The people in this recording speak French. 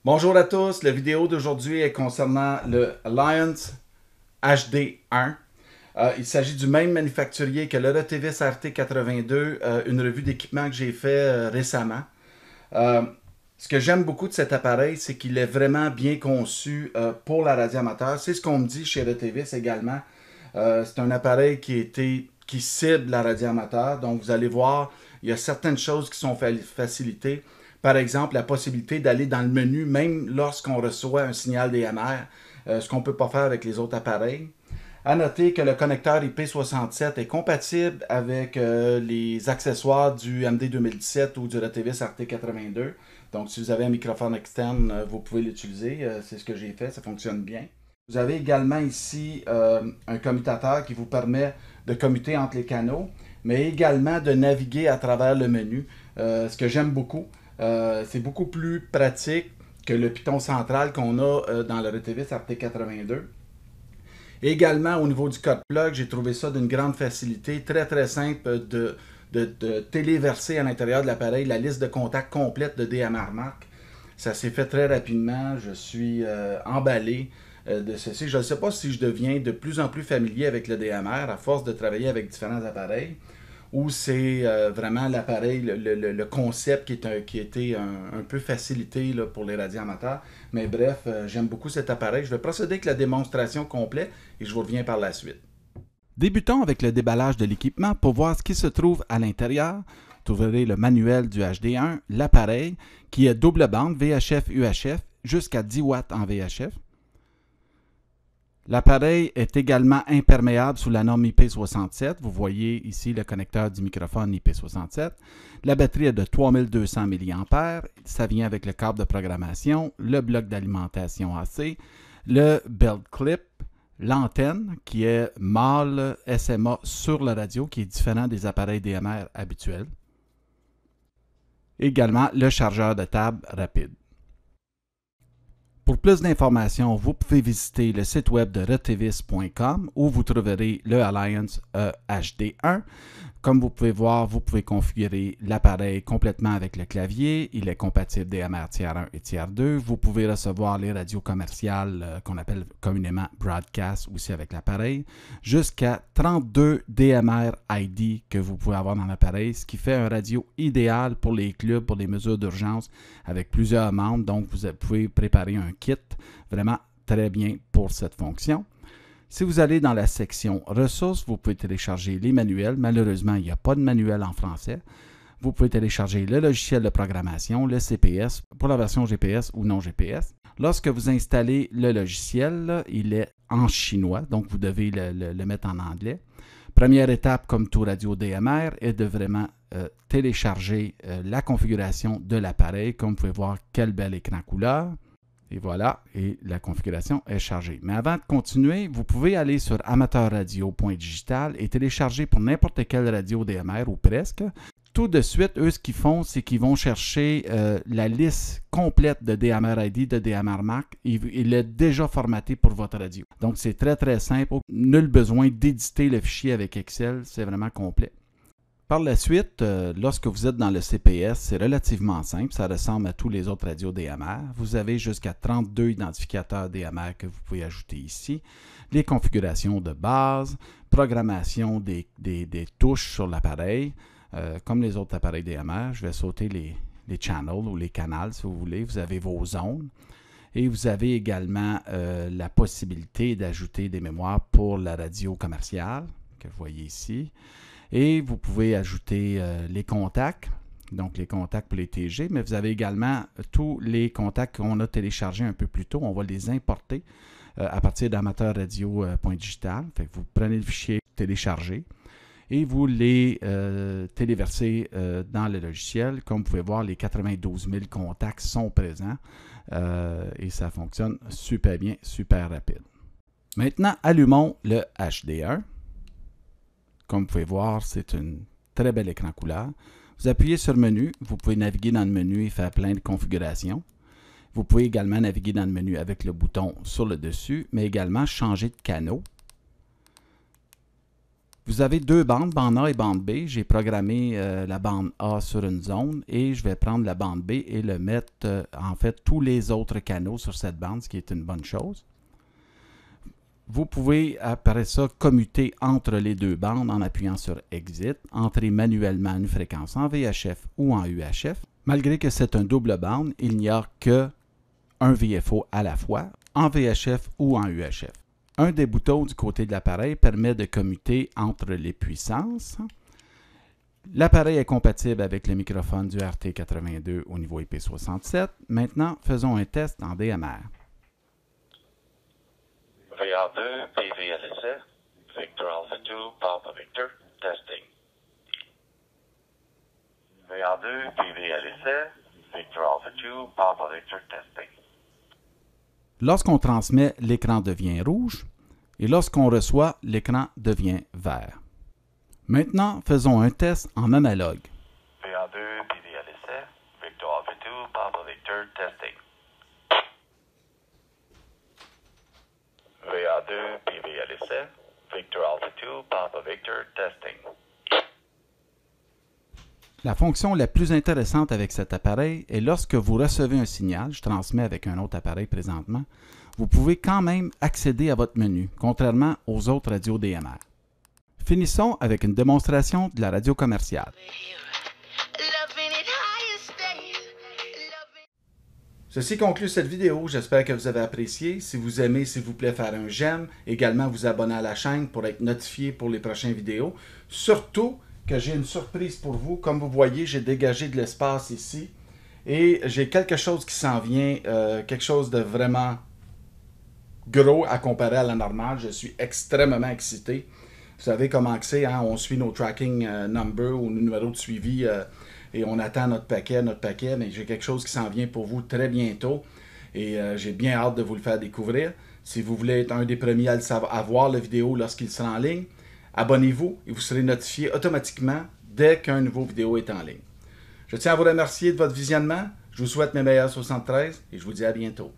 Bonjour à tous, la vidéo d'aujourd'hui est concernant le Alliance HD1. Il s'agit du même manufacturier que le Rotevis RT82, une revue d'équipement que j'ai fait récemment. Ce que j'aime beaucoup de cet appareil, c'est qu'il est vraiment bien conçu pour la radio amateur. C'est ce qu'on me dit chez Rotevis également. C'est un appareil qui cible la radio amateur. Donc vous allez voir, il y a certaines choses qui sont facilitées. Par exemple, la possibilité d'aller dans le menu, même lorsqu'on reçoit un signal DMR, ce qu'on ne peut pas faire avec les autres appareils. À noter que le connecteur IP67 est compatible avec les accessoires du MD2017 ou du Rotevis RT82. Donc, si vous avez un microphone externe, vous pouvez l'utiliser. C'est ce que j'ai fait, ça fonctionne bien. Vous avez également ici un commutateur qui vous permet de commuter entre les canaux, mais également de naviguer à travers le menu, ce que j'aime beaucoup. C'est beaucoup plus pratique que le piton central qu'on a dans le Rotevis RT82. Également, au niveau du code plug, j'ai trouvé ça d'une grande facilité, très simple de téléverser à l'intérieur de l'appareil la liste de contacts complète de DMR Mark. Ça s'est fait très rapidement, je suis emballé de ceci. Je ne sais pas si je deviens de plus en plus familier avec le DMR à force de travailler avec différents appareils, ou c'est vraiment l'appareil, le concept qui a été un peu facilité là, pour les radios amateurs. Mais bref, j'aime beaucoup cet appareil. Je vais procéder avec la démonstration complète et je vous reviens par la suite. Débutons avec le déballage de l'équipement pour voir ce qui se trouve à l'intérieur. Vous trouverez le manuel du HD1, l'appareil qui est double bande VHF-UHF jusqu'à 10 watts en VHF. L'appareil est également imperméable sous la norme IP67. Vous voyez ici le connecteur du microphone IP67. La batterie est de 3200 mAh. Ça vient avec le câble de programmation, le bloc d'alimentation AC, le belt clip, l'antenne qui est mâle SMA sur la radio, qui est différent des appareils DMR habituels. Également le chargeur de table rapide. Pour plus d'informations, vous pouvez visiter le site web de rotevis.com où vous trouverez le Alliance HD1. Comme vous pouvez voir, vous pouvez configurer l'appareil complètement avec le clavier. Il est compatible DMR Tier 1 et Tier 2. Vous pouvez recevoir les radios commerciales qu'on appelle communément Broadcast aussi avec l'appareil. Jusqu'à 32 DMR ID que vous pouvez avoir dans l'appareil, ce qui fait un radio idéal pour les clubs, pour les mesures d'urgence avec plusieurs membres. Donc, vous pouvez préparer un kit vraiment très bien pour cette fonction. Si vous allez dans la section ressources, vous pouvez télécharger les manuels. Malheureusement, il n'y a pas de manuel en français. Vous pouvez télécharger le logiciel de programmation, le CPS, pour la version GPS ou non GPS. Lorsque vous installez le logiciel, il est en chinois, donc vous devez le mettre en anglais. Première étape, comme tout radio DMR, est de vraiment télécharger la configuration de l'appareil. Comme vous pouvez voir, quel bel écran couleur. Et voilà, et la configuration est chargée. Mais avant de continuer, vous pouvez aller sur amateurradio.digital et télécharger pour n'importe quelle radio DMR ou presque. Tout de suite, eux, ce qu'ils font, c'est qu'ils vont chercher la liste complète de DMR ID, de DMR Mark. Il est déjà formaté pour votre radio. Donc, c'est très simple. Nul besoin d'éditer le fichier avec Excel. C'est vraiment complet. Par la suite, lorsque vous êtes dans le CPS, c'est relativement simple. Ça ressemble à tous les autres radios DMR. Vous avez jusqu'à 32 identificateurs DMR que vous pouvez ajouter ici. Les configurations de base, programmation des touches sur l'appareil. Comme les autres appareils DMR, je vais sauter les channels ou les canals si vous voulez. Vous avez vos zones. Et vous avez également la possibilité d'ajouter des mémoires pour la radio commerciale que vous voyez ici. Et vous pouvez ajouter les contacts, donc les contacts pour les TG, mais vous avez également tous les contacts qu'on a téléchargés un peu plus tôt. On va les importer à partir d'amateurradio.digital. Vous prenez le fichier téléchargé et vous les téléversez dans le logiciel. Comme vous pouvez voir, les 92 000 contacts sont présents et ça fonctionne super bien, super rapide. Maintenant, allumons le HD1. Comme vous pouvez voir, c'est un très bel écran couleur. Vous appuyez sur Menu, vous pouvez naviguer dans le menu et faire plein de configurations. Vous pouvez également naviguer dans le menu avec le bouton sur le dessus, mais également changer de canaux. Vous avez deux bandes, bande A et bande B. J'ai programmé la bande A sur une zone et je vais prendre la bande B et le mettre, en fait, tous les autres canaux sur cette bande, ce qui est une bonne chose. Vous pouvez, après ça, commuter entre les deux bandes en appuyant sur Exit, entrer manuellement une fréquence en VHF ou en UHF. Malgré que c'est un double bande, il n'y a que un VFO à la fois, en VHF ou en UHF. Un des boutons du côté de l'appareil permet de commuter entre les puissances. L'appareil est compatible avec le microphone du RT82 au niveau IP67. Maintenant, faisons un test en DMR. VA2, PVLSE, Victor Alpha 2, Papa Victor, testing. VA2, PVLSE, Victor Alpha 2, Papa Victor, testing. Lorsqu'on transmet, l'écran devient rouge et lorsqu'on reçoit, l'écran devient vert. Maintenant, faisons un test en analogue. VA2, PVLSE, Victor Alpha 2, Papa Victor, testing. VA2, PVLSE, Victor Alpha 2, Papa Victor, testing. La fonction la plus intéressante avec cet appareil est lorsque vous recevez un signal, je transmets avec un autre appareil présentement, vous pouvez quand même accéder à votre menu, contrairement aux autres radios DMR. Finissons avec une démonstration de la radio commerciale. Ceci conclut cette vidéo, j'espère que vous avez apprécié. Si vous aimez, s'il vous plaît, faire un j'aime. Également, vous abonner à la chaîne pour être notifié pour les prochaines vidéos. Surtout que j'ai une surprise pour vous. Comme vous voyez, j'ai dégagé de l'espace ici. Et j'ai quelque chose qui s'en vient, quelque chose de vraiment gros à comparer à la normale. Je suis extrêmement excité. Vous savez comment c'est, hein? On suit nos tracking numbers ou nos numéros de suivi et on attend notre paquet, mais j'ai quelque chose qui s'en vient pour vous très bientôt et j'ai bien hâte de vous le faire découvrir. Si vous voulez être un des premiers à voir la vidéo lorsqu'il sera en ligne, abonnez-vous et vous serez notifié automatiquement dès qu'un nouveau vidéo est en ligne. Je tiens à vous remercier de votre visionnement. Je vous souhaite mes meilleurs 73 et je vous dis à bientôt.